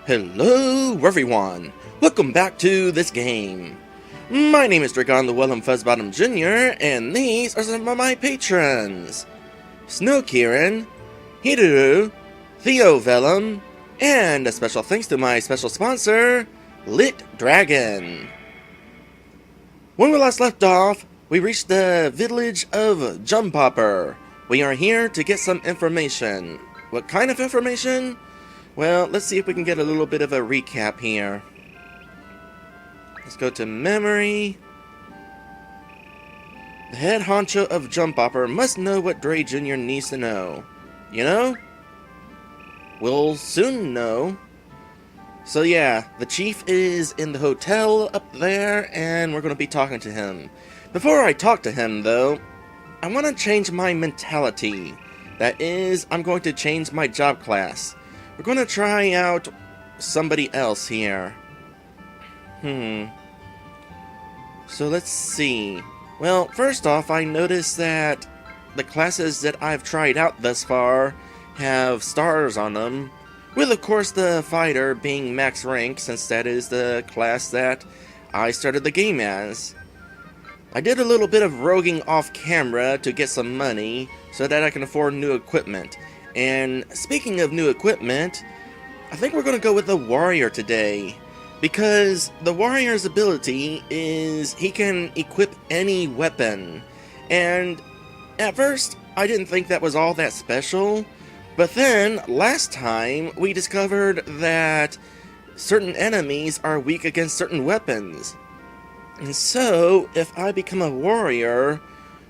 Hello everyone, welcome back to this game. My name is Draygone the Willem Fuzzbottom Jr. and these are some of my patrons. Snow Kieran, Hideru, Theo Vellum, and a special thanks to my special sponsor, Lit Dragon. When we last left off, we reached the village of Jumpopper. We are here to get some information. What kind of information? Well, let's see if we can get a little bit of a recap here. Let's go to memory. The head honcho of Jumpopper must know what Dray Jr. needs to know. You know? We'll soon know. So yeah, the chief is in the hotel up there, and we're going to be talking to him. Before I talk to him, though, I want to change my mentality. That is, I'm going to change my job class. We're going to try out somebody else here. So let's see. Well, first off, I noticed that the classes that I've tried out thus far have stars on them, with of course the fighter being max rank, since that is the class that I started the game as. I did a little bit of roguing off camera to get some money so that I can afford new equipment. And speaking of new equipment, I think we're going to go with the warrior today. Because the warrior's ability is he can equip any weapon. And at first, I didn't think that was all that special. But then, last time, we discovered that certain enemies are weak against certain weapons. And so, if I become a warrior,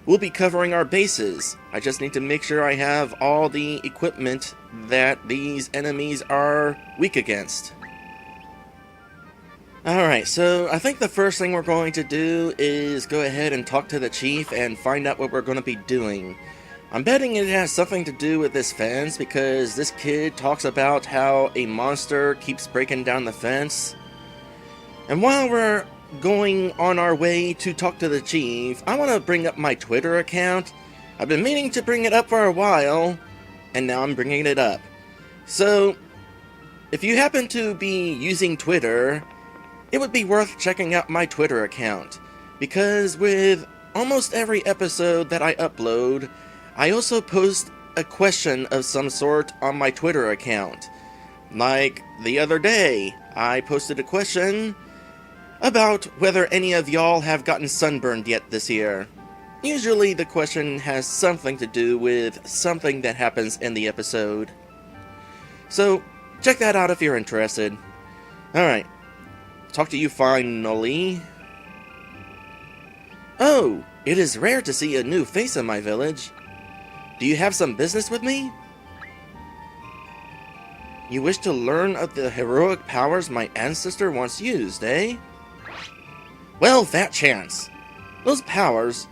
we'll be covering our bases. I just need to make sure I have all the equipment that these enemies are weak against. Alright, so I think the first thing we're going to do is go ahead and talk to the chief and find out what we're going to be doing. I'm betting it has something to do with this fence, because this kid talks about how a monster keeps breaking down the fence. And while we're going on our way to talk to the chief, I want to bring up my Twitter account. I've been meaning to bring it up for a while, and now I'm bringing it up. So, if you happen to be using Twitter, it would be worth checking out my Twitter account, because with almost every episode that I upload, I also post a question of some sort on my Twitter account. Like the other day, I posted a question about whether any of y'all have gotten sunburned yet this year. Usually the question has something to do with something that happens in the episode. So, check that out if you're interested. Alright, talk to you finally. Oh, it is rare to see a new face in my village. Do you have some business with me? You wish to learn of the heroic powers my ancestor once used, eh? Well, that chance. Those powers,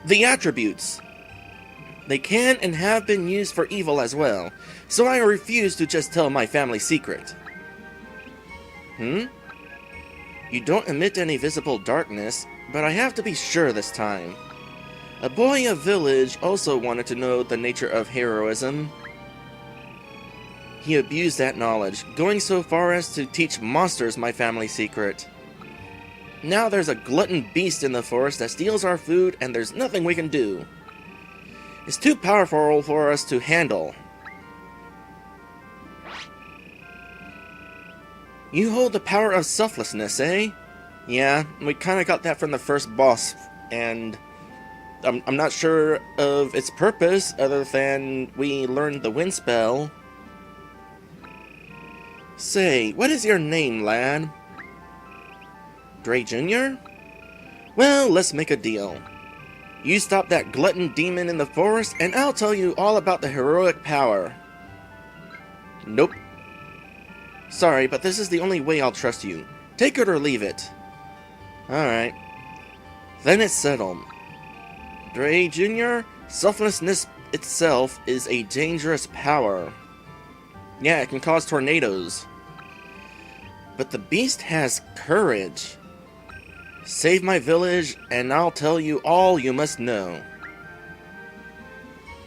the attributes, they can and have been used for evil as well, so I refuse to just tell my family secret. You don't emit any visible darkness, but I have to be sure this time. A boy of village also wanted to know the nature of heroism. He abused that knowledge, going so far as to teach monsters my family secret. Now there's a glutton beast in the forest that steals our food, and there's nothing we can do. It's too powerful for us to handle. You hold the power of selflessness, eh? Yeah, we kinda got that from the first boss, and I'm not sure of its purpose other than we learned the wind spell. Say, what is your name, lad? Dray Jr.? Well, let's make a deal. You stop that glutton demon in the forest, and I'll tell you all about the heroic power. Nope. Sorry, but this is the only way I'll trust you. Take it or leave it. Alright. Then it's settled. Dray Jr., selflessness itself is a dangerous power. Yeah, it can cause tornadoes. But the beast has courage. Save my village, and I'll tell you all you must know.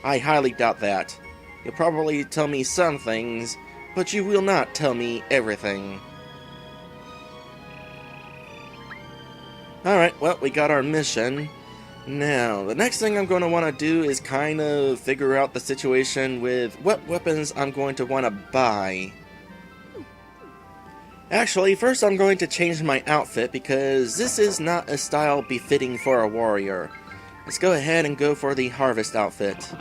I highly doubt that. You'll probably tell me some things, but you will not tell me everything. Alright, well, we got our mission. Now, the next thing I'm going to want to do is kind of figure out the situation with what weapons I'm going to want to buy. Actually, first I'm going to change my outfit because this is not a style befitting for a warrior. Let's go ahead and go for the harvest outfit.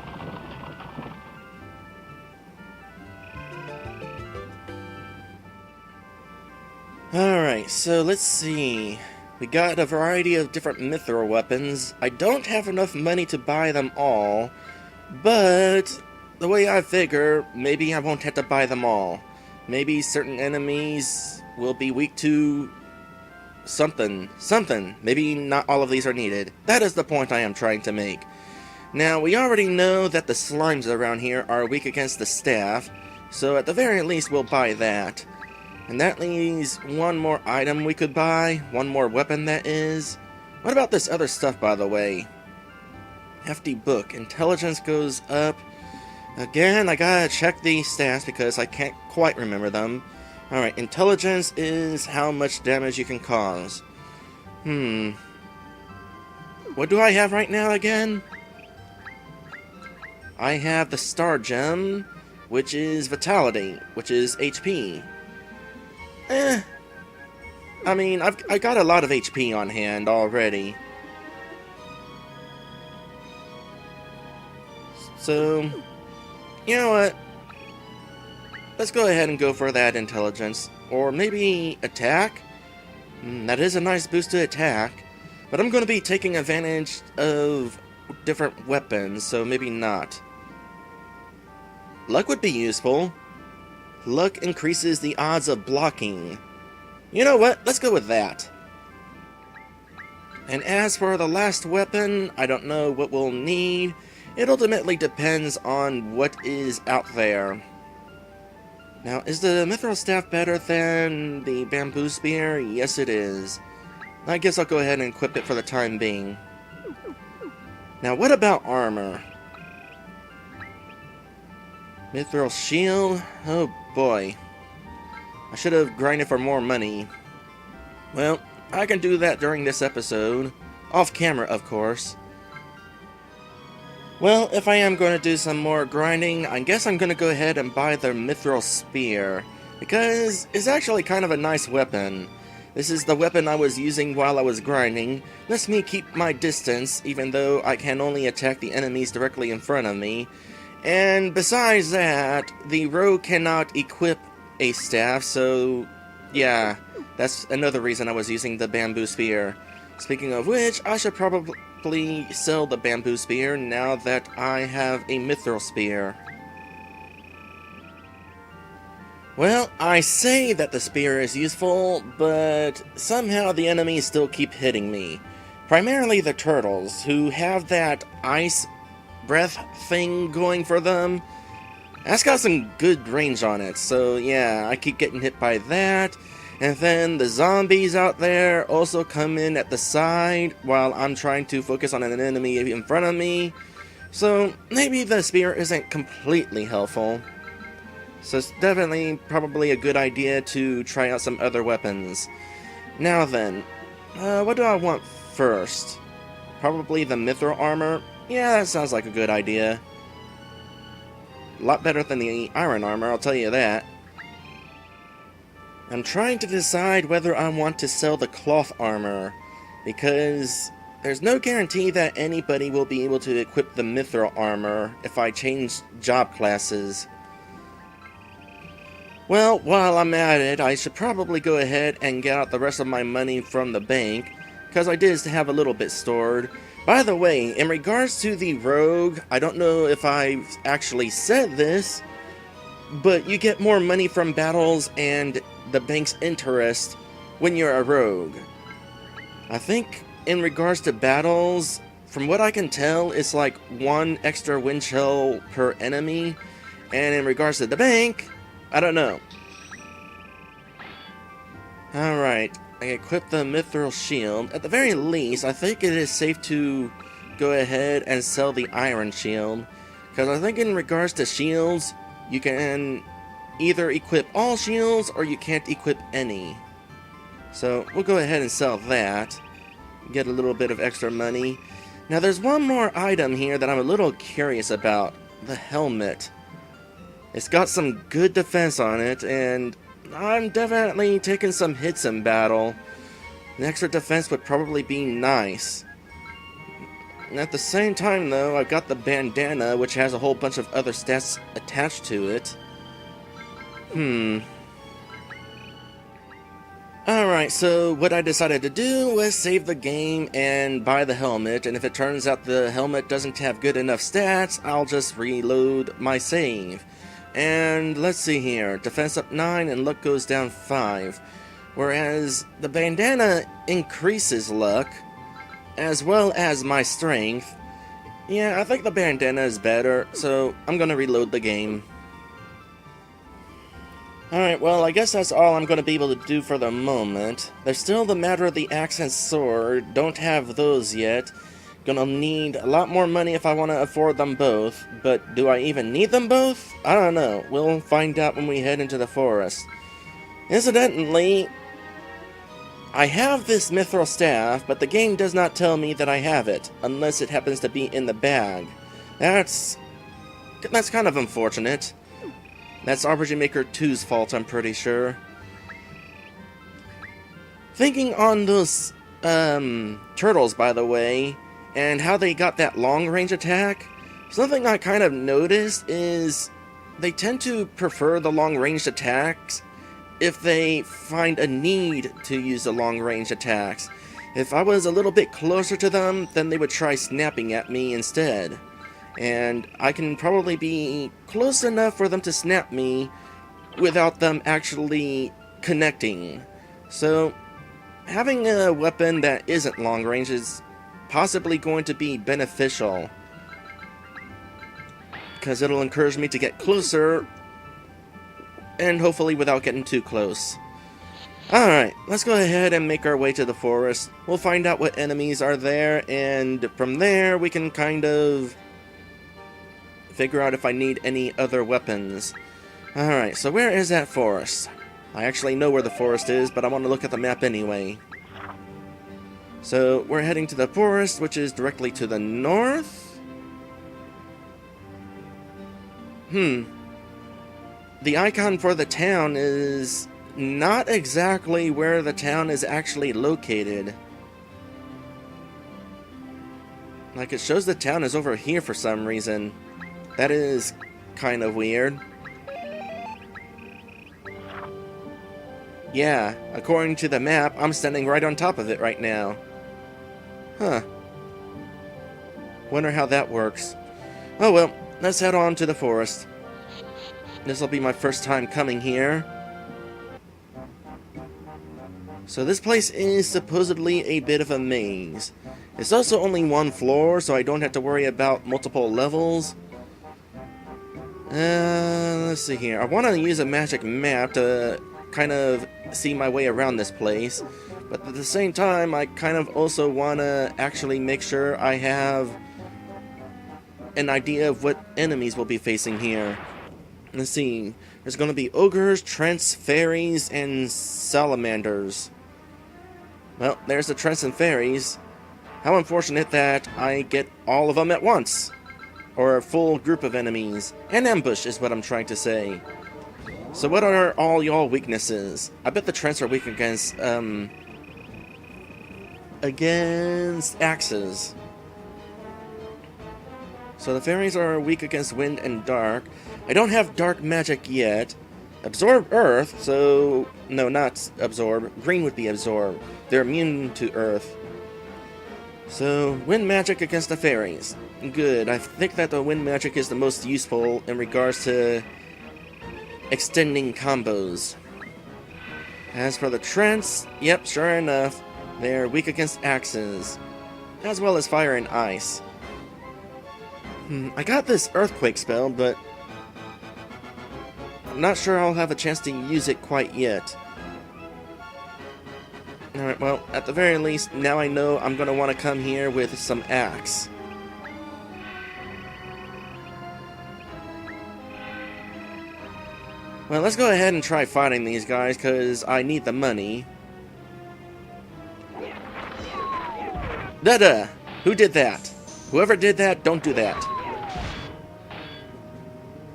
Alright, so let's see. We got a variety of different mithril weapons. I don't have enough money to buy them all, but the way I figure, maybe I won't have to buy them all. Maybe certain enemies will be weak to something. Maybe not all of these are needed. That is the point I am trying to make. Now, we already know that the slimes around here are weak against the staff, so at the very least we'll buy that. And that leaves one more item we could buy, one more weapon that is. What about this other stuff, by the way? Hefty book. Intelligence goes up. Again, I gotta check the stats because I can't quite remember them. Alright, intelligence is how much damage you can cause. What do I have right now again? I have the star gem, which is vitality, which is HP. I mean, I got a lot of HP on hand already. So, you know what? Let's go ahead and go for that intelligence. Or maybe attack? That is a nice boost to attack. But I'm going to be taking advantage of different weapons, so maybe not. Luck would be useful. Luck increases the odds of blocking. You know what? Let's go with that. And as for the last weapon, I don't know what we'll need. It ultimately depends on what is out there. Now, is the mithril staff better than the bamboo spear? Yes, it is. I guess I'll go ahead and equip it for the time being. Now, what about armor? Mithril shield? Oh boy. I should have grinded for more money. Well, I can do that during this episode. Off camera, of course. Well, if I am going to do some more grinding, I guess I'm going to go ahead and buy the mithril spear. Because it's actually kind of a nice weapon. This is the weapon I was using while I was grinding. Lets me keep my distance, even though I can only attack the enemies directly in front of me. And besides that, the rogue cannot equip a staff, so yeah, that's another reason I was using the bamboo spear. Speaking of which, I should probably sell the bamboo spear now that I have a mithril spear. Well, I say that the spear is useful, but somehow the enemies still keep hitting me. Primarily the turtles, who have that ice breath thing going for them. That's got some good range on it, so yeah, I keep getting hit by that. And then the zombies out there also come in at the side while I'm trying to focus on an enemy in front of me. So maybe the spear isn't completely helpful. So it's definitely probably a good idea to try out some other weapons. Now then, what do I want first? Probably the mithril armor? Yeah, that sounds like a good idea. A lot better than the iron armor, I'll tell you that. I'm trying to decide whether I want to sell the cloth armor, because there's no guarantee that anybody will be able to equip the mithril armor if I change job classes. Well, while I'm at it, I should probably go ahead and get out the rest of my money from the bank, because I did have a little bit stored. By the way, in regards to the rogue, I don't know if I've actually said this, but you get more money from battles and the bank's interest when you're a rogue. I think in regards to battles, from what I can tell, it's like 1 extra wind shell per enemy, and in regards to the bank, I don't know. Alright, I equipped the mithril shield. At the very least, I think it is safe to go ahead and sell the iron shield, because I think in regards to shields, you can either equip all shields or you can't equip any. So we'll go ahead and sell that. Get a little bit of extra money. Now there's one more item here that I'm a little curious about. The helmet. It's got some good defense on it, and I'm definitely taking some hits in battle. An extra defense would probably be nice. And at the same time though, I've got the bandana, which has a whole bunch of other stats attached to it. Alright, so what I decided to do was save the game and buy the helmet, and if it turns out the helmet doesn't have good enough stats, I'll just reload my save. And let's see here, defense up 9 and luck goes down 5. Whereas the bandana increases luck, as well as my strength. Yeah, I think the bandana is better, so I'm gonna reload the game. Alright, well, I guess that's all I'm going to be able to do for the moment. There's still the matter of the axe and sword. Don't have those yet. Gonna need a lot more money if I want to afford them both. But do I even need them both? I don't know. We'll find out when we head into the forest. Incidentally, I have this mithril staff, but the game does not tell me that I have it, unless it happens to be in the bag. That's kind of unfortunate. That's RPG Maker 2's fault, I'm pretty sure. Thinking on those turtles, by the way, and how they got that long-range attack, something I kind of noticed is they tend to prefer the long-range attacks if they find a need to use the long-range attacks. If I was a little bit closer to them, then they would try snapping at me instead. And I can probably be close enough for them to snap me without them actually connecting. So, having a weapon that isn't long range is possibly going to be beneficial, because it'll encourage me to get closer, and hopefully without getting too close. Alright, let's go ahead and make our way to the forest. We'll find out what enemies are there, and from there we can kind of figure out if I need any other weapons. Alright, so where is that forest? I actually know where the forest is, but I want to look at the map anyway. So, we're heading to the forest, which is directly to the north? The icon for the town is not exactly where the town is actually located. Like, it shows the town is over here for some reason. That is kind of weird. Yeah, according to the map, I'm standing right on top of it right now. Huh. Wonder how that works. Oh well, let's head on to the forest. This'll be my first time coming here. So this place is supposedly a bit of a maze. It's also only one floor, so I don't have to worry about multiple levels. Let's see here. I want to use a magic map to kind of see my way around this place, but at the same time, I kind of also want to actually make sure I have an idea of what enemies we'll be facing here. Let's see. There's going to be ogres, trents, fairies, and salamanders. Well, there's the trents and fairies. How unfortunate that I get all of them at once. Or a full group of enemies. An ambush is what I'm trying to say. So what are all y'all weaknesses? I bet the trents are weak against axes. So the fairies are weak against wind and dark. I don't have dark magic yet. Absorb earth, so... No, not absorb. Green would be absorb. They're immune to earth. So, wind magic against the fairies. Good. I think that the wind magic is the most useful in regards to extending combos. As for the trents, yep, sure enough, they're weak against axes, as well as fire and ice. I got this earthquake spell, but I'm not sure I'll have a chance to use it quite yet. Alright, well, at the very least, now I know I'm going to want to come here with some axe. Well, let's go ahead and try fighting these guys, because I need the money. Da-da! Who did that? Whoever did that, don't do that.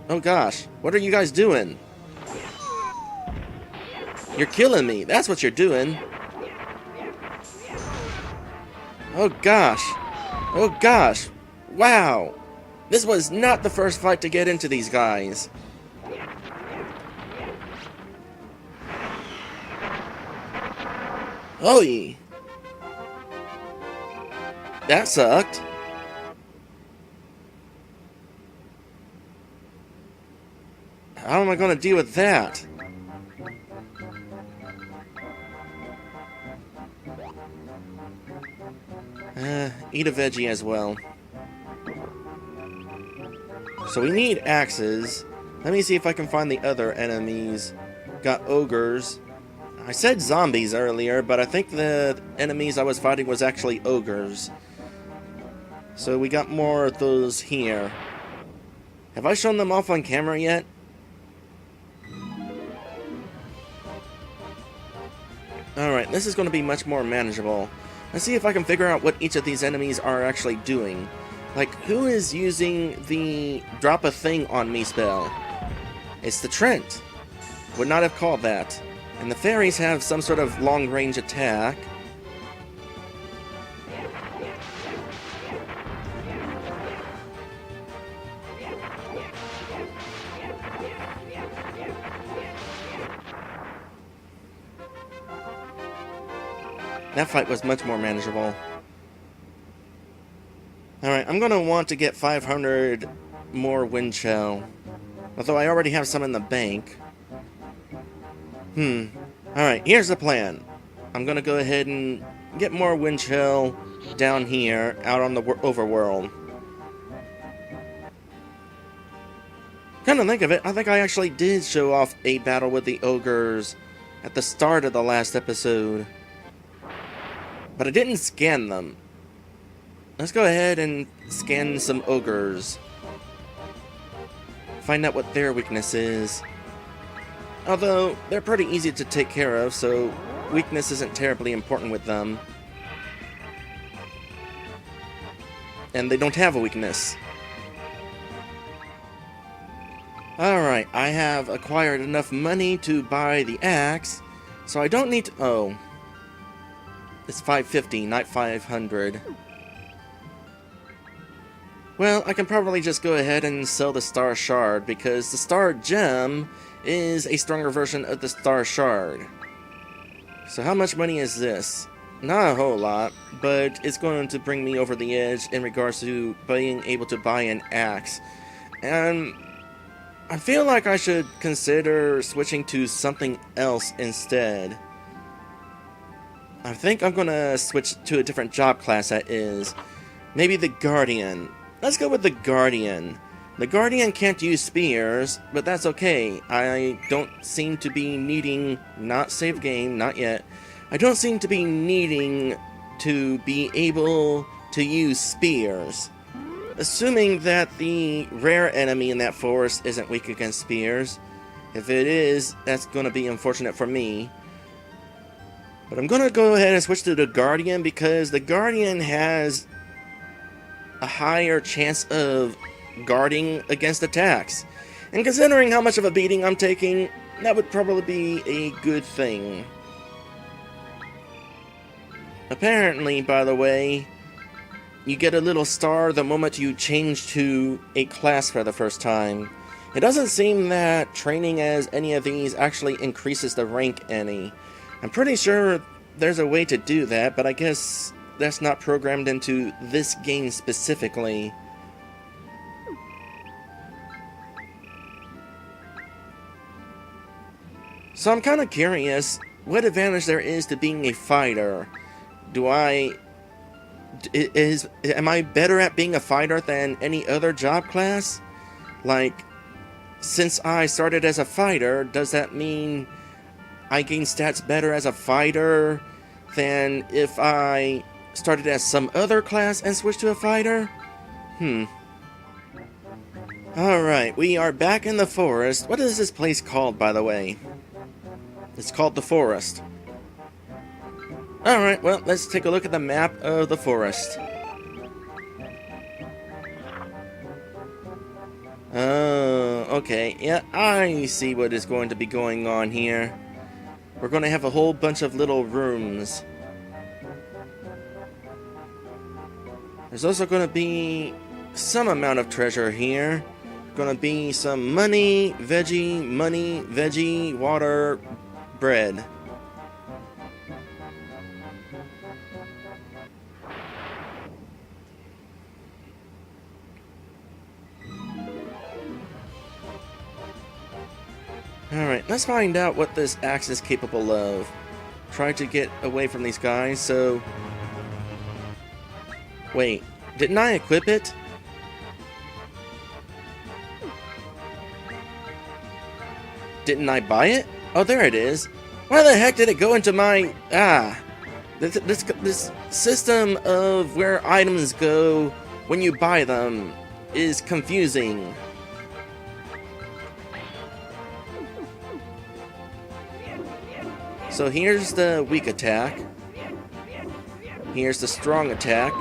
Oh gosh, what are you guys doing? You're killing me, that's what you're doing. Oh gosh. Oh gosh. Wow. This was not the first fight to get into these guys. Oy. That sucked. How am I going to deal with that? Eat a veggie as well. So we need axes. Let me see if I can find the other enemies. Got ogres. I said zombies earlier, but I think the enemies I was fighting was actually ogres. So we got more of those here. Have I shown them off on camera yet? Alright, this is going to be much more manageable. Let's see if I can figure out what each of these enemies are actually doing. Like, who is using the drop a thing on me spell? It's the Trent. Would not have called that. And the fairies have some sort of long-range attack. That fight was much more manageable. Alright, I'm gonna want to get 500 more wind shell. Although I already have some in the bank. Alright, here's the plan. I'm gonna go ahead and get more wind shell down here, out on the overworld. Come to think of it, I think I actually did show off a battle with the ogres at the start of the last episode. But I didn't scan them. Let's go ahead and scan some ogres. Find out what their weakness is. Although, they're pretty easy to take care of, so weakness isn't terribly important with them. And they don't have a weakness. Alright, I have acquired enough money to buy the axe, so I don't need to... Oh. It's 550, not 500. Well, I can probably just go ahead and sell the Star Shard, because the Star Gem is a stronger version of the Star Shard. So how much money is this? Not a whole lot, but it's going to bring me over the edge in regards to being able to buy an axe. And I feel like I should consider switching to something else instead. I think I'm gonna switch to a different job class, that is. Maybe the Guardian. Let's go with the Guardian. The Guardian can't use spears, but that's okay. I don't seem to be needing... Not save game, not yet. I don't seem to be needing to be able to use spears. Assuming that the rare enemy in that forest isn't weak against spears. If it is, that's gonna be unfortunate for me. But I'm gonna go ahead and switch to the Guardian, because the Guardian has a higher chance of guarding against attacks. And considering how much of a beating I'm taking, that would probably be a good thing. Apparently, by the way, you get a little star the moment you change to a class for the first time. It doesn't seem that training as any of these actually increases the rank any. I'm pretty sure there's a way to do that, but I guess that's not programmed into this game specifically. So I'm kind of curious what advantage there is to being a fighter. Am I better at being a fighter than any other job class? Like, since I started as a fighter, does that mean I gain stats better as a fighter than if I started as some other class and switched to a fighter? Alright, we are back in the forest. What is this place called, by the way? It's called the forest. Alright, well, let's take a look at the map of the forest. Oh, okay. Yeah, I see what is going to be going on here. We're going to have a whole bunch of little rooms. There's also going to be some amount of treasure here. Going to be some money, veggie, water, bread. Alright, let's find out what this axe is capable of. Try to get away from these guys, so... Wait, didn't I equip it? Didn't I buy it? Oh, there it is. Why the heck did it go into my... This system of where items go when you buy them is confusing. So here's the weak attack. Here's the strong attack.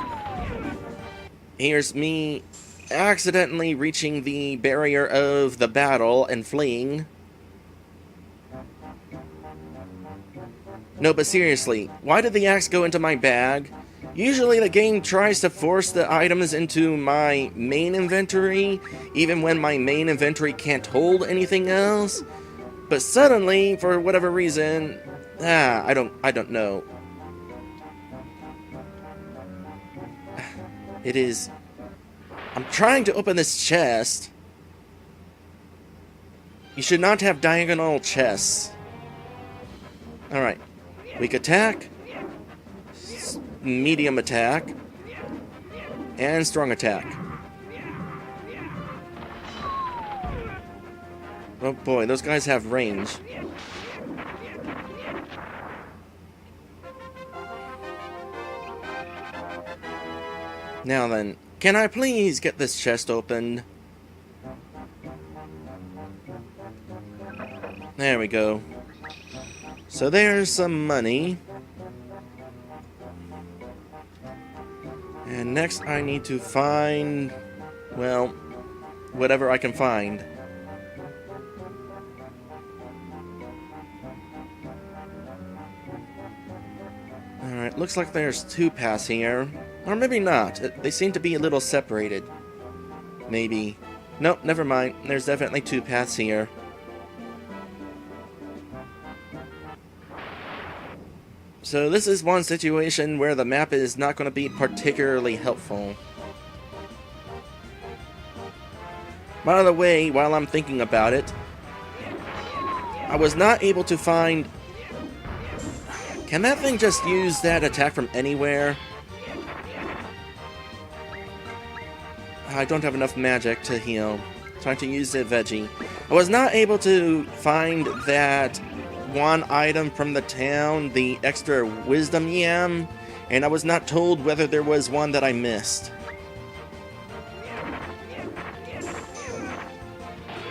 Here's me accidentally reaching the barrier of the battle and fleeing. No, but seriously, why did the axe go into my bag? Usually the game tries to force the items into my main inventory, even when my main inventory can't hold anything else. But suddenly, for whatever reason, I don't know. It is... I'm trying to open this chest. You should not have diagonal chests. Alright. Weak attack. Medium attack. And strong attack. Oh boy, those guys have range. Now then, can I please get this chest opened? There we go. So there's some money. And next I need to find, well, whatever I can find. Alright, looks like there's two paths here. Or maybe not. They seem to be a little separated. Maybe. Nope, never mind. There's definitely two paths here. So this is one situation where the map is not going to be particularly helpful. By the way, while I'm thinking about it, I was not able to find... Can that thing just use that attack from anywhere? I don't have enough magic to heal. Trying to use the veggie. I was not able to find that one item from the town, the extra wisdom yam, and I was not told whether there was one that I missed.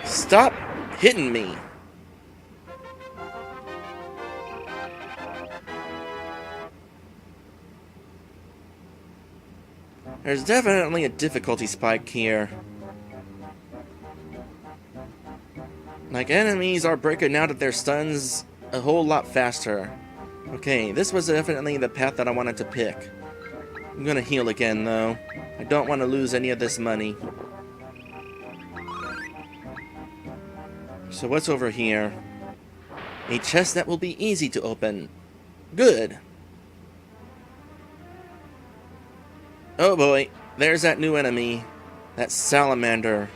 Stop hitting me! There's definitely a difficulty spike here. Like, enemies are breaking out of their stuns a whole lot faster. Okay, this was definitely the path that I wanted to pick. I'm gonna heal again, though. I don't want to lose any of this money. So what's over here? A chest that will be easy to open. Good. Oh boy, there's that new enemy. That salamander.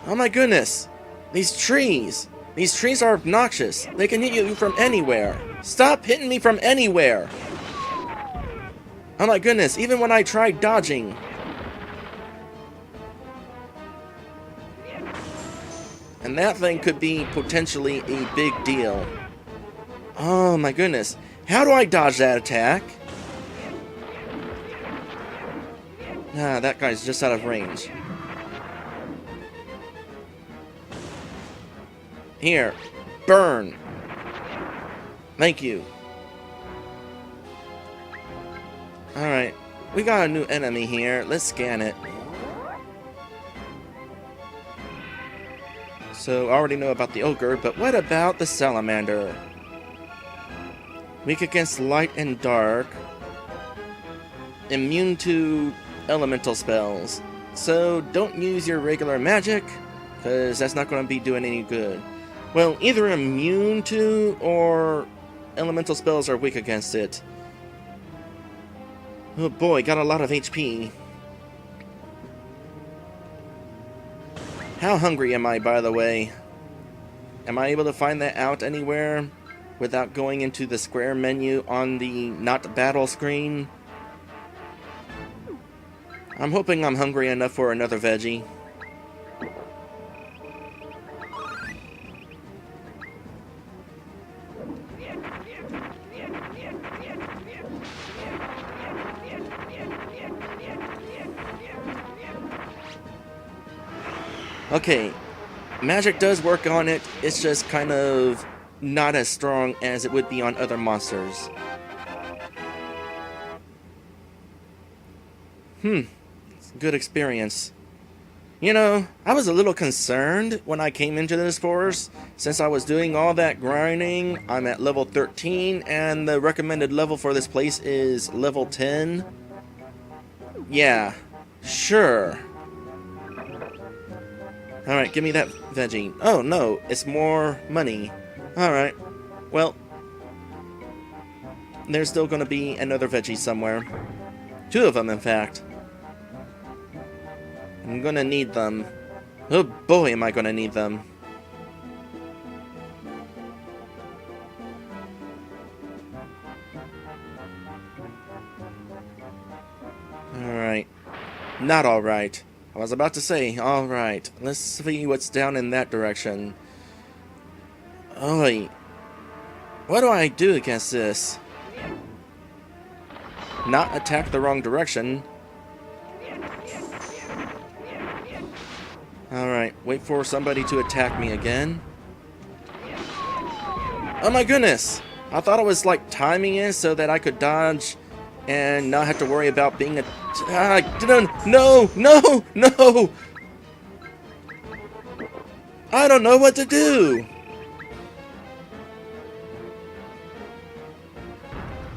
Oh my goodness! These trees! These trees are obnoxious. They can hit you from anywhere. Stop hitting me from anywhere! Oh my goodness, even when I tried dodging. And that thing could be potentially a big deal. Oh my goodness. How do I dodge that attack? Ah, that guy's just out of range. Here, burn. Thank you. Alright, we got a new enemy here. Let's scan it. So, I already know about the ogre, but what about the salamander? Weak against light and dark. Immune to elemental spells. So, don't use your regular magic, because that's not going to be doing any good. Well, either immune to or elemental spells are weak against it. Oh boy, got a lot of HP. How hungry am I, by the way? Am I able to find that out anywhere without going into the square menu on the not battle screen? I'm hoping I'm hungry enough for another veggie. Okay, magic does work on it, it's just kind of not as strong as it would be on other monsters. It's a good experience. You know, I was a little concerned when I came into this forest, since I was doing all that grinding. I'm at level 13, and the recommended level for this place is level 10. Yeah, sure. Alright, give me that veggie. Oh, no, it's more money. Alright, well, there's still gonna be another veggie somewhere. 2 of them, in fact. I'm gonna need them. Oh boy, am I gonna need them. Alright. Not alright. I was about to say, alright, let's see what's down in that direction. Oi. What do I do against this? Not attack the wrong direction. Alright, wait for somebody to attack me again. Oh my goodness! I thought it was like timing it so that I could dodge and not have to worry about being attacked. No! No! No! I don't know what to do!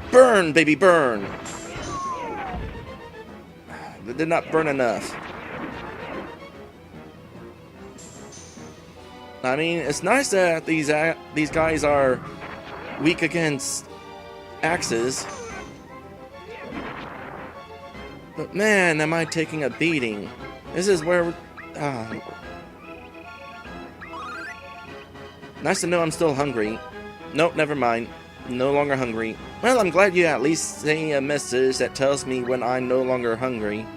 Burn, baby, burn! That did not burn enough. I mean, it's nice that these guys are weak against axes. But man, am I taking a beating. This is where... Nice to know I'm still hungry. Nope, never mind. No longer hungry. Well, I'm glad you at least say a message that tells me when I'm no longer hungry.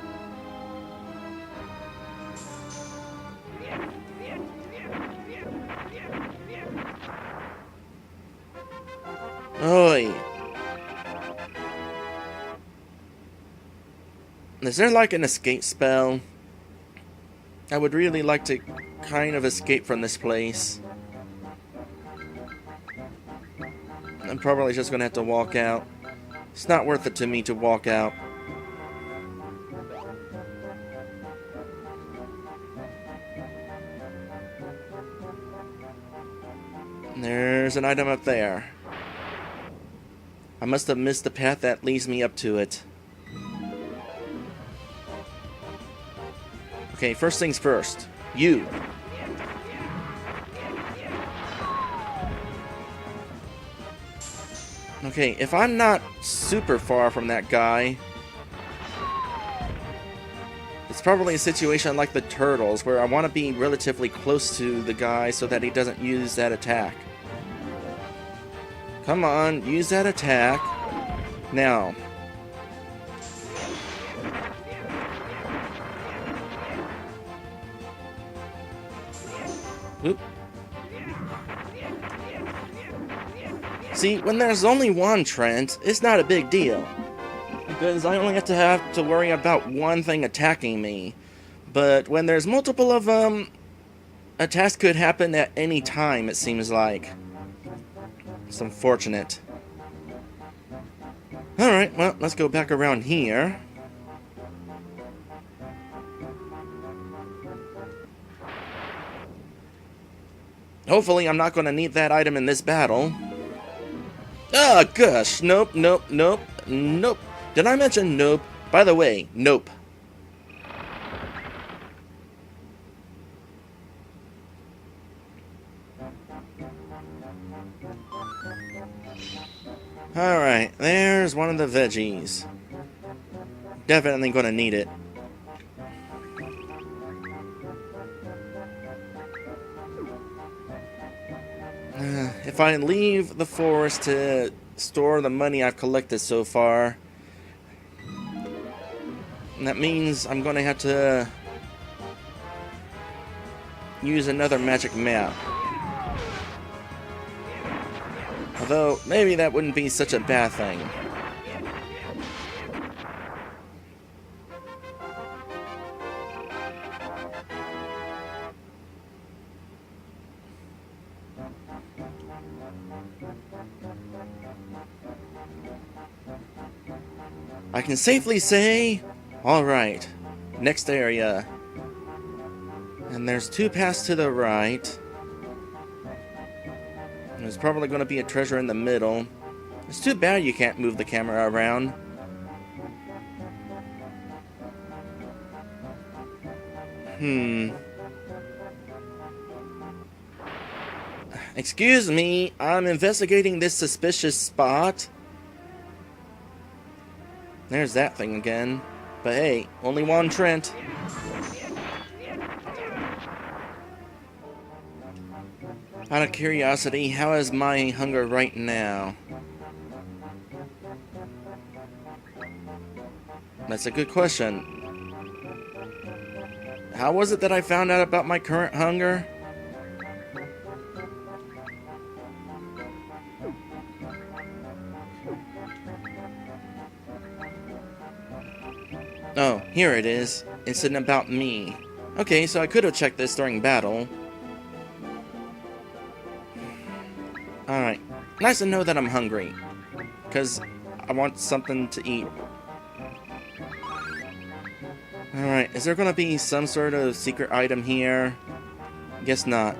Oi! Is there like an escape spell? I would really like to kind of escape from this place. I'm probably just gonna have to walk out. It's not worth it to me to walk out. There's an item up there. I must have missed the path that leads me up to it. Okay, first things first. You. Okay, if I'm not super far from that guy, it's probably a situation like the turtles, where I want to be relatively close to the guy so that he doesn't use that attack. Come on, use that attack. Now. Oop. See, when there's only one Trent, it's not a big deal. because I only have to worry about one thing attacking me. But when there's multiple of them, attacks could happen at any time, it seems like. It's unfortunate. Alright, well, let's go back around here. Hopefully I'm not going to need that item in this battle. Ah, gosh. Nope, nope, nope, nope. Did I mention nope? By the way, nope. Alright, there's one of the veggies. Definitely going to need it. If I leave the forest to store the money I've collected so far, that means I'm going to have to use another magic map. Although, maybe that wouldn't be such a bad thing. I can safely say, alright, next area. And there's two paths to the right. There's probably going to be a treasure in the middle. It's too bad you can't move the camera around. Excuse me, I'm investigating this suspicious spot. There's that thing again. But hey, only one Trent. Out of curiosity, how is my hunger right now? That's a good question. How was it that I found out about my current hunger? Oh, here it is. It's an about me. Okay, so I could have checked this during battle. Alright. Nice to know that I'm hungry. Because I want something to eat. Alright, is there going to be some sort of secret item here? Guess not.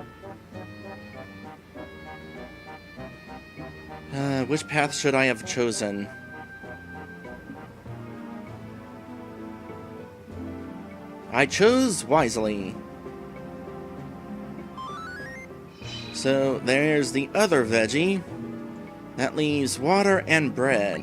Which path should I have chosen? I chose wisely. So there's the other veggie. That leaves water and bread.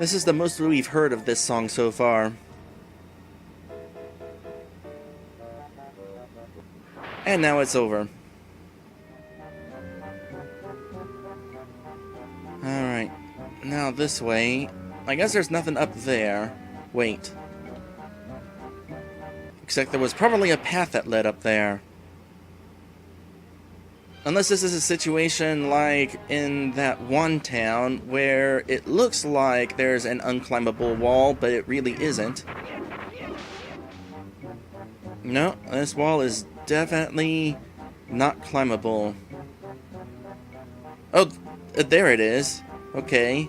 This is the most we've heard of this song so far. And now it's over. Alright, now this way. I guess there's nothing up there. Wait. Except there was probably a path that led up there. Unless this is a situation like in that one town where it looks like there's an unclimbable wall, but it really isn't. No, this wall is definitely not climbable. Oh, there it is. Okay.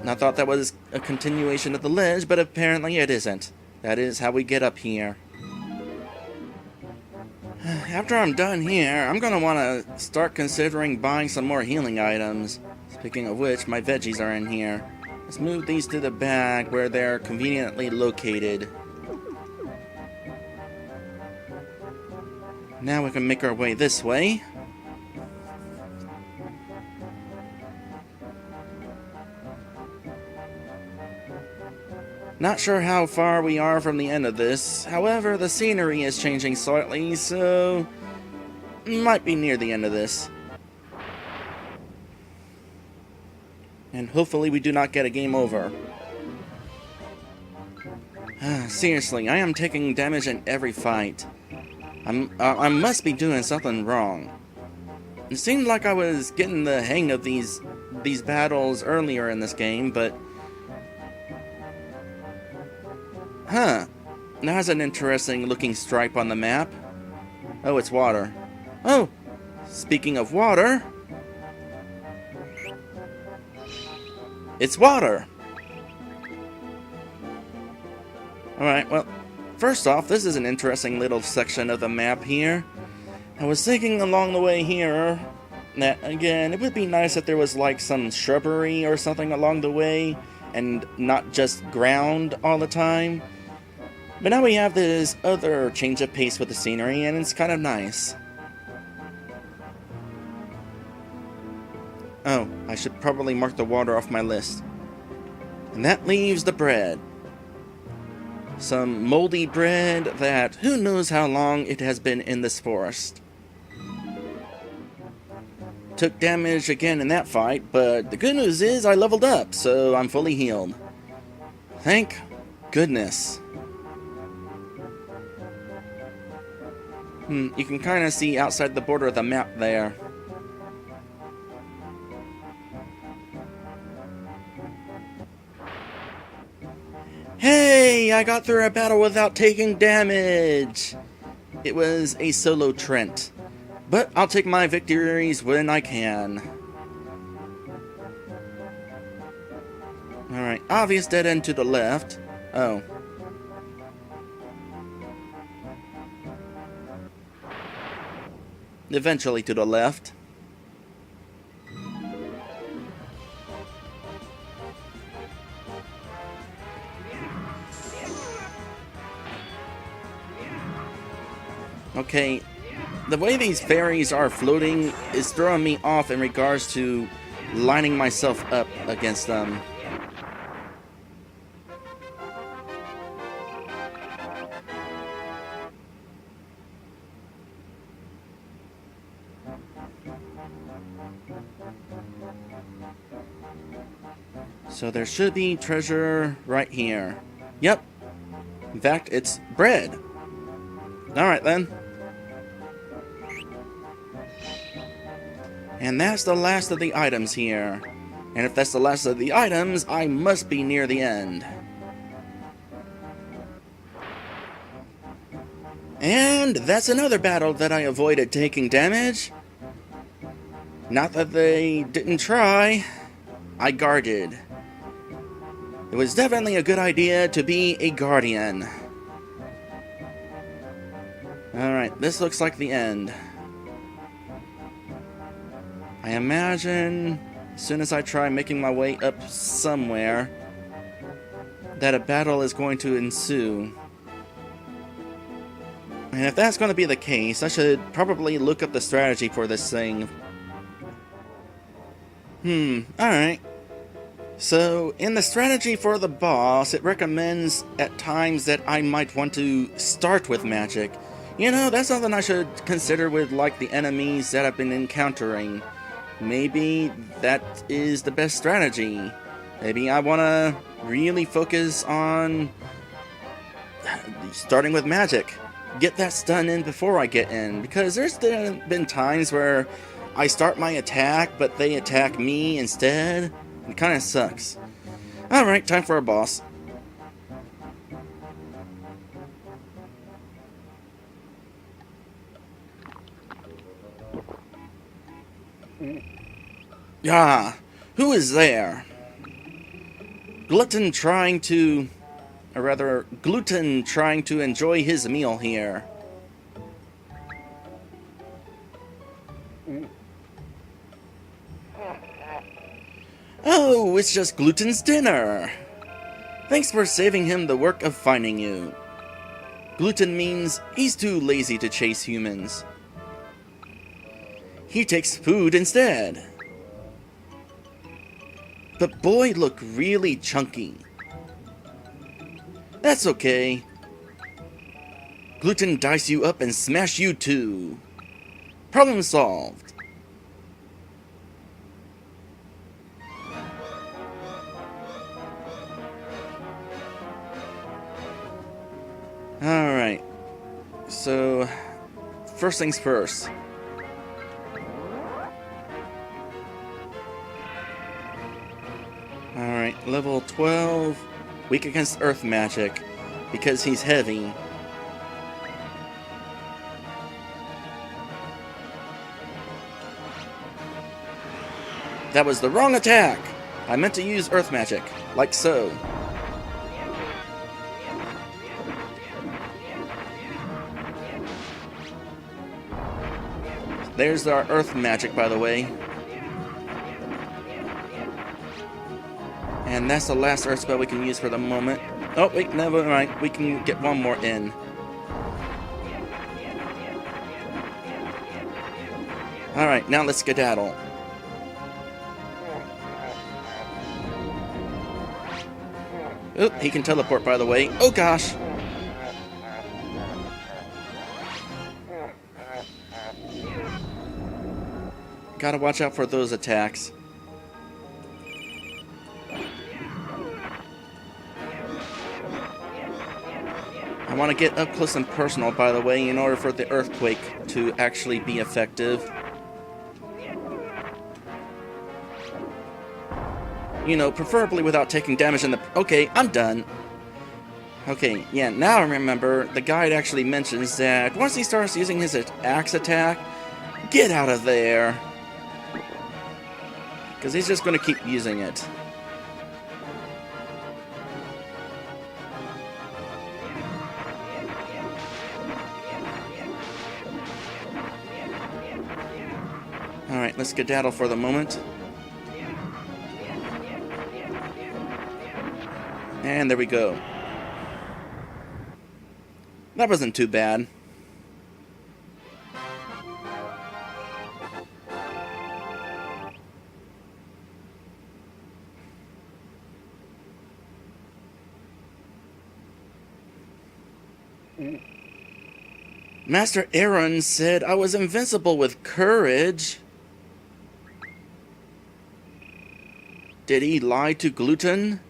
I thought that was a continuation of the ledge, but apparently it isn't. That is how we get up here. After I'm done here, I'm gonna want to start considering buying some more healing items. Speaking of which, my veggies are in here. Let's move these to the back where they're conveniently located. Now we can make our way this way. Not sure how far we are from the end of this. However, the scenery is changing slightly, so might be near the end of this. And hopefully we do not get a game over. Seriously, I am taking damage in every fight. I must be doing something wrong. It seemed like I was getting the hang of these battles earlier in this game, but huh. Now has an interesting looking stripe on the map. Oh, it's water. Oh, speaking of water, it's water. Alright, well, first off, this is an interesting little section of the map here. I was thinking along the way here that, again, it would be nice if there was like some shrubbery or something along the way and not just ground all the time. But now we have this other change of pace with the scenery, and it's kind of nice. Oh, I should probably mark the water off my list. And that leaves the bread. Some moldy bread that who knows how long it has been in this forest. Took damage again in that fight, but the good news is I leveled up, so I'm fully healed. Thank goodness. You can kind of see outside the border of the map there. Hey, I got through a battle without taking damage! It was a solo Trent, but I'll take my victories when I can. Alright, obvious dead end to the left. Oh. Eventually to the left. Okay, the way these fairies are floating is throwing me off in regards to lining myself up against them. So there should be treasure right here. Yep. In fact, it's bread. Alright then. And that's the last of the items here. And if that's the last of the items, I must be near the end. And that's another battle that I avoided taking damage. Not that they didn't try. I guarded. It was definitely a good idea to be a guardian. Alright, this looks like the end. I imagine, as soon as I try making my way up somewhere, that a battle is going to ensue. And if that's going to be the case, I should probably look up the strategy for this thing. Alright. So, in the strategy for the boss, it recommends at times that I might want to start with magic. You know, that's something I should consider with, like, the enemies that I've been encountering. Maybe that is the best strategy. Maybe I want to really focus on starting with magic. Get that stun in before I get in. Because there's been times where I start my attack, but they attack me instead. It kind of sucks. Alright, time for a boss. Ah, who is there? Glutton trying to enjoy his meal here. Oh, it's just Glutton's dinner. Thanks for saving him the work of finding you. Glutton means he's too lazy to chase humans. He takes food instead. But boy looked really chunky. That's okay. Glutton dice you up and smash you too. Problem solved. Alright. So, first things first. Alright, level 12. Weak against earth magic. Because he's heavy. That was the wrong attack! I meant to use earth magic. Like so. There's our earth magic, by the way. And that's the last earth spell we can use for the moment. Oh, wait, never mind. We can get one more in. Alright, now let's skedaddle. Oh, he can teleport, by the way. Oh, gosh! Gotta watch out for those attacks. I want to get up close and personal, by the way, in order for the earthquake to actually be effective. You know, preferably without taking damage in the... Okay, I'm done. Okay, yeah, now I remember the guide actually mentions that once he starts using his axe attack, get out of there. Because he's just going to keep using it. Alright, let's skedaddle for the moment. And there we go. That wasn't too bad. Master Aaron said I was invincible with courage. Did he lie to Glutton?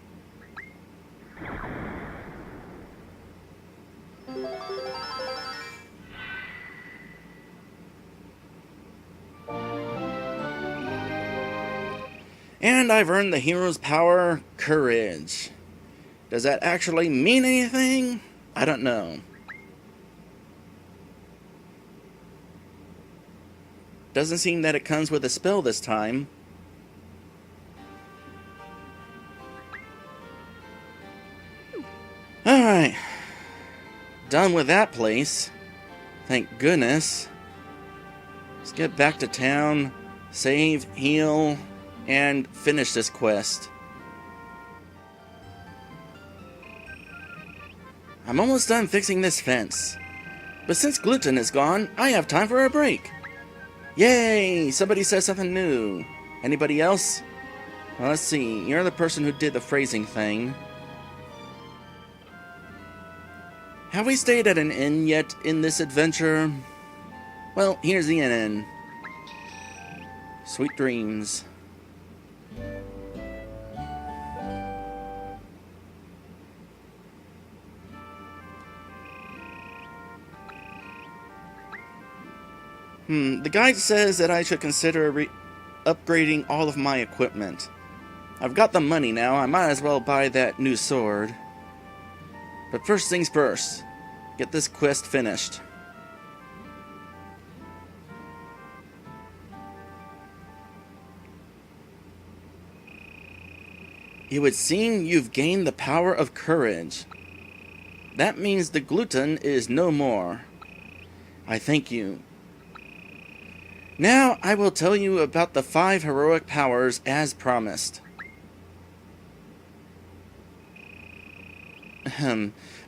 And I've earned the hero's power, courage. Does that actually mean anything? I don't know. Doesn't seem that it comes with a spell this time. Alright. Done with that place. Thank goodness. Let's get back to town, save, heal, and finish this quest. I'm almost done fixing this fence. But since Glutton is gone, I have time for a break. Yay! Somebody says something new. Anybody else? Well, let's see. You're the person who did the phrasing thing. Have we stayed at an inn yet in this adventure? Well, here's the inn. Sweet dreams. The guide says that I should consider upgrading all of my equipment. I've got the money now, I might as well buy that new sword. But first things first, get this quest finished. It would seem you've gained the power of courage. That means the glutton is no more. I thank you. Now I will tell you about the 5 heroic powers as promised.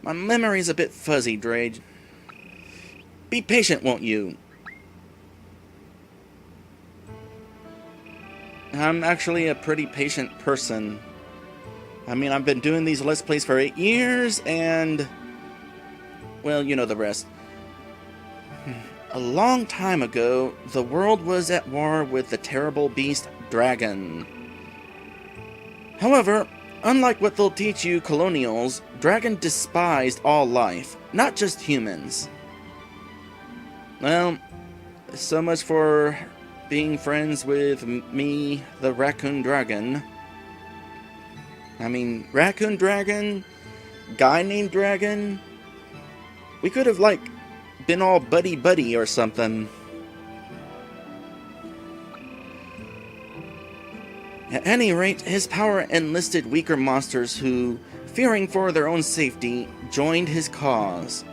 My memory's a bit fuzzy, Drage. Be patient, won't you? I'm actually a pretty patient person. I mean, I've been doing these Let's Plays for 8 years, and... well, you know the rest. A long time ago, the world was at war with the terrible beast, Draygone. However, unlike what they'll teach you colonials, Draygone despised all life, not just humans. Well, so much for being friends with me, the Raccoon Dragon. I mean, Raccoon Dragon, guy named Dragon. We could have, like, been all buddy-buddy or something. At any rate, his power enlisted weaker monsters who, fearing for their own safety, joined his cause.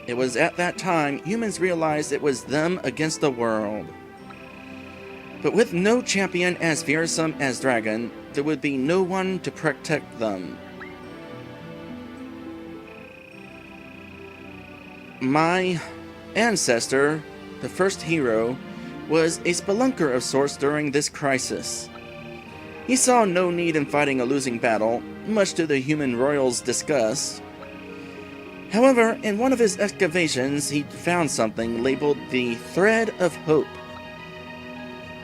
It was at that time humans realized it was them against the world. But with no champion as fearsome as Dragon, there would be no one to protect them. My ancestor, the first hero, was a spelunker of sorts during this crisis. He saw no need in fighting a losing battle, much to the human royals' disgust. However, in one of his excavations, he found something labeled the Thread of Hope.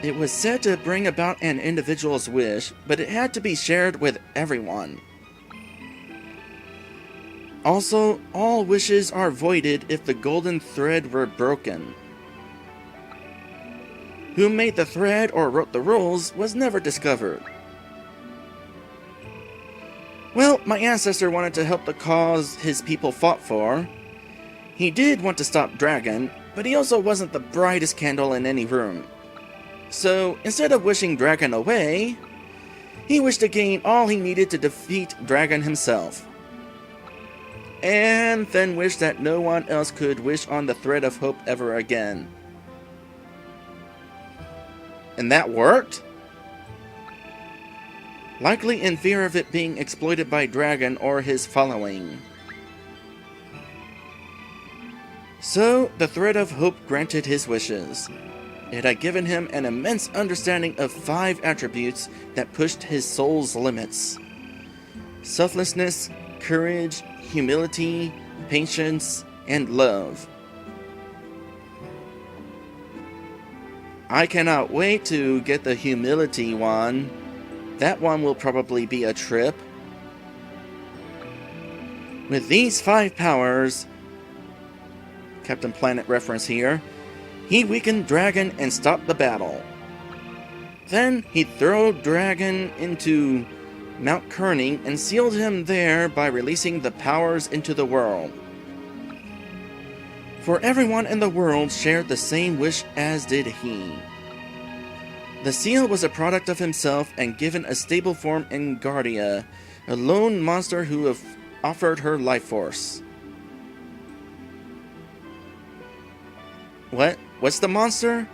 It was said to bring about an individual's wish, but it had to be shared with everyone. Also, all wishes are voided if the golden thread were broken. Who made the thread or wrote the rules was never discovered. Well, my ancestor wanted to help the cause his people fought for. He did want to stop Dragon, but he also wasn't the brightest candle in any room. So, instead of wishing Dragon away, he wished to gain all he needed to defeat Dragon himself. And then wished that no one else could wish on the Thread of Hope ever again. And that worked? Likely in fear of it being exploited by Dragon or his following. So, the Thread of Hope granted his wishes. It had given him an immense understanding of 5 attributes that pushed his soul's limits: selflessness, courage, humility, patience, and love. I cannot wait to get the humility one. That one will probably be a trip. With these 5 powers, Captain Planet reference here, he weakened Dragon and stopped the battle. Then he threw Dragon into Mount Kerning and sealed him there by releasing the powers into the world. For everyone in the world shared the same wish as did he. The seal was a product of himself and given a stable form in Guardia, a lone monster who offered her life force. What? What's the monster?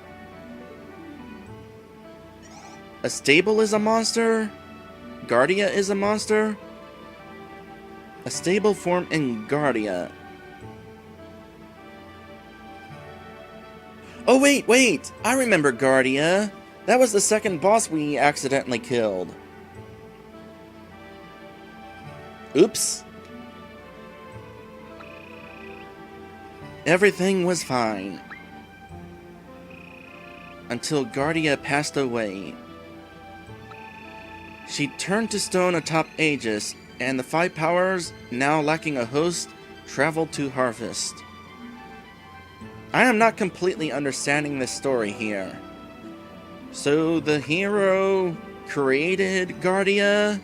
A stable is a monster? Guardia is a monster? A stable form in Guardia. Oh wait! I remember Guardia! That was the second boss we accidentally killed. Oops. Everything was fine. Until Guardia passed away. She turned to stone atop Aegis, and the 5 powers, now lacking a host, traveled to Harvest. I am not completely understanding this story here. So the hero created Guardia?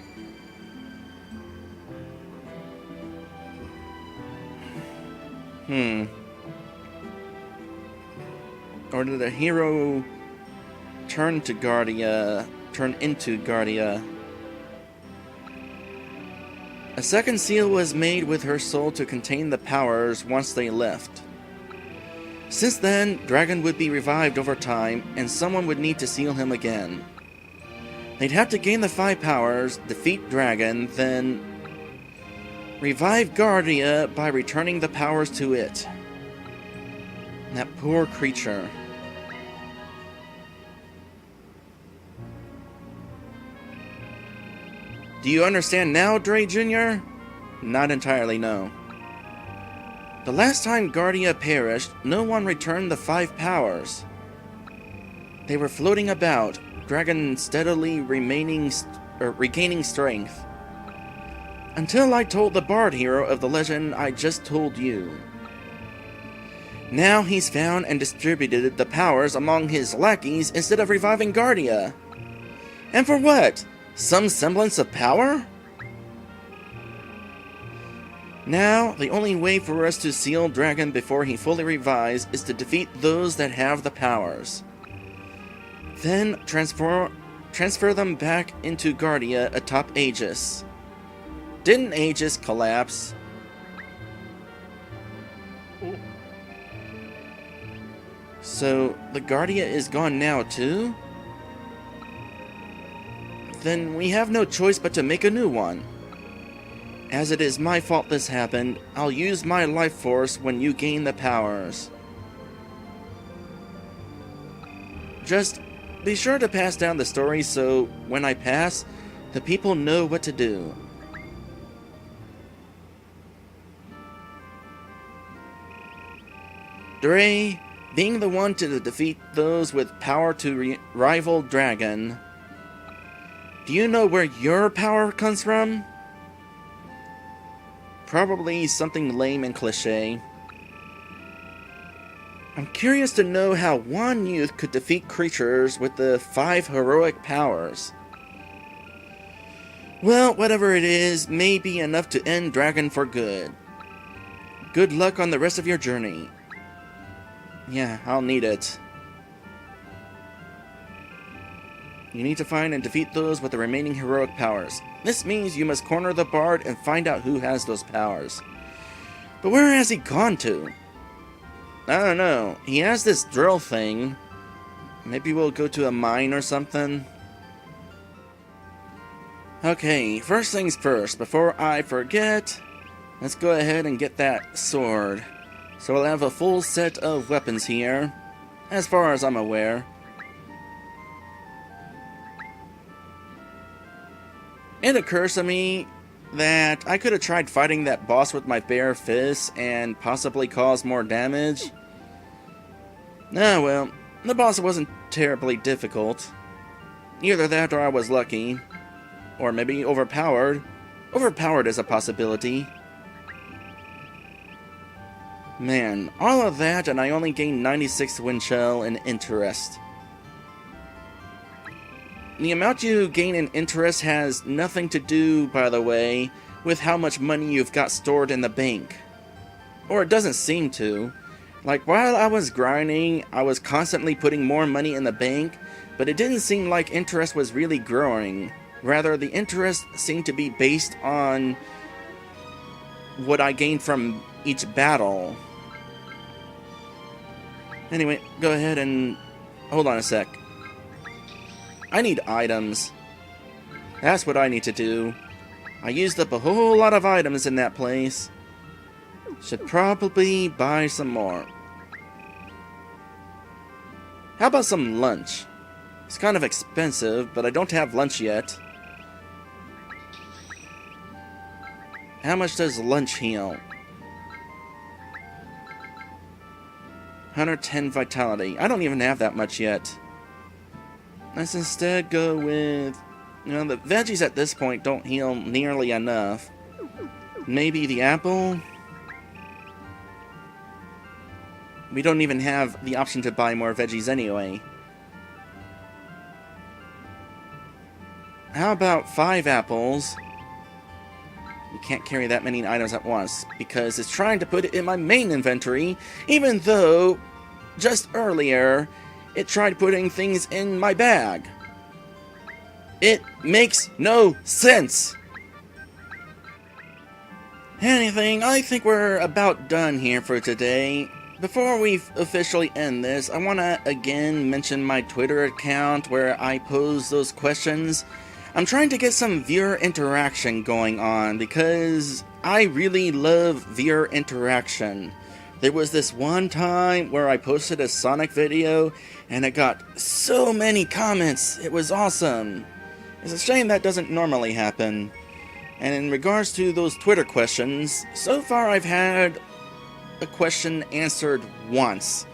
Or did the hero turn into Guardia? A second seal was made with her soul to contain the powers once they left. Since then, Dragon would be revived over time, and someone would need to seal him again. They'd have to gain the 5 powers, defeat Dragon, then revive Guardia by returning the powers to it. That poor creature. Do you understand now, Dray Jr.? Not entirely, no. The last time Guardia perished, no one returned the 5 powers. They were floating about, Dragon steadily regaining strength. Until I told the Bard hero of the legend I just told you. Now he's found and distributed the powers among his lackeys instead of reviving Guardia. And for what? Some semblance of power? Now, the only way for us to seal Dragon before he fully revives is to defeat those that have the powers. Then transfer them back into Guardia atop Aegis. Didn't Aegis collapse? So, the Guardia is gone now too? Then we have no choice but to make a new one. As it is my fault this happened, I'll use my life force when you gain the powers. Just be sure to pass down the story so, when I pass, the people know what to do. Dray, being the one to defeat those with power to rival Dragon, do you know where your power comes from? Probably something lame and cliché. I'm curious to know how one youth could defeat creatures with the 5 heroic powers. Well, whatever it is, may be enough to end Dragon for good. Good luck on the rest of your journey. Yeah, I'll need it. You need to find and defeat those with the remaining heroic powers. This means you must corner the bard and find out who has those powers. But where has he gone to? I don't know. He has this drill thing. Maybe we'll go to a mine or something. Okay, first things first. Before I forget, let's go ahead and get that sword. So we'll have a full set of weapons here, as far as I'm aware. It occurs to me that I could have tried fighting that boss with my bare fists and possibly caused more damage. Ah well, the boss wasn't terribly difficult. Either that or I was lucky. Or maybe overpowered. Overpowered is a possibility. Man, all of that and I only gained 96 wind shell and interest. The amount you gain in interest has nothing to do, by the way, with how much money you've got stored in the bank. Or it doesn't seem to. Like, while I was grinding, I was constantly putting more money in the bank, but it didn't seem like interest was really growing. Rather, the interest seemed to be based on what I gained from each battle. Anyway, go ahead and... hold on a sec. I need items. That's what I need to do. I used up a whole lot of items in that place. Should probably buy some more. How about some lunch? It's kind of expensive, but I don't have lunch yet. How much does lunch heal? 110 vitality. I don't even have that much yet. Let's instead go with... the veggies at this point don't heal nearly enough. Maybe the apple? We don't even have the option to buy more veggies anyway. How about 5 apples? You can't carry that many items at once, because it's trying to put it in my main inventory, even though, just earlier, it tried putting things in my bag. It makes no sense! Anything, I think we're about done here for today. Before we officially end this, I want to again mention my Twitter account where I pose those questions. I'm trying to get some viewer interaction going on because I really love viewer interaction. There was this one time where I posted a Sonic video and it got so many comments. It was awesome. It's a shame that doesn't normally happen. And in regards to those Twitter questions, so far I've had a question answered once.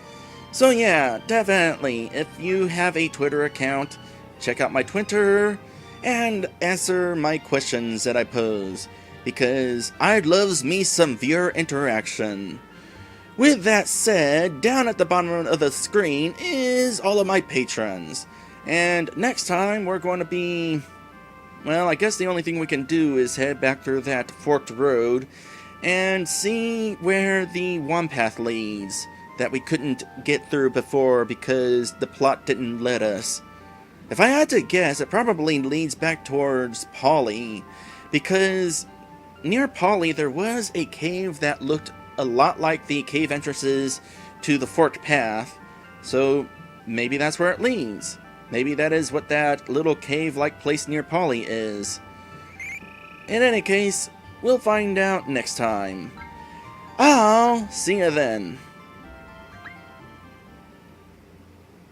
So yeah, definitely, if you have a Twitter account, check out my Twitter and answer my questions that I pose, because I loves me some viewer interaction. With that said, down at the bottom of the screen is all of my patrons. And next time we're going to be... well, I guess the only thing we can do is head back through that forked road and see where the one path leads that we couldn't get through before because the plot didn't let us. If I had to guess, it probably leads back towards Polly, because near Polly there was a cave that looked a lot like the cave entrances to the forked path, so maybe that's where it leads. Maybe that is what that little cave-like place near Polly is. In any case, we'll find out next time. I'll see you then.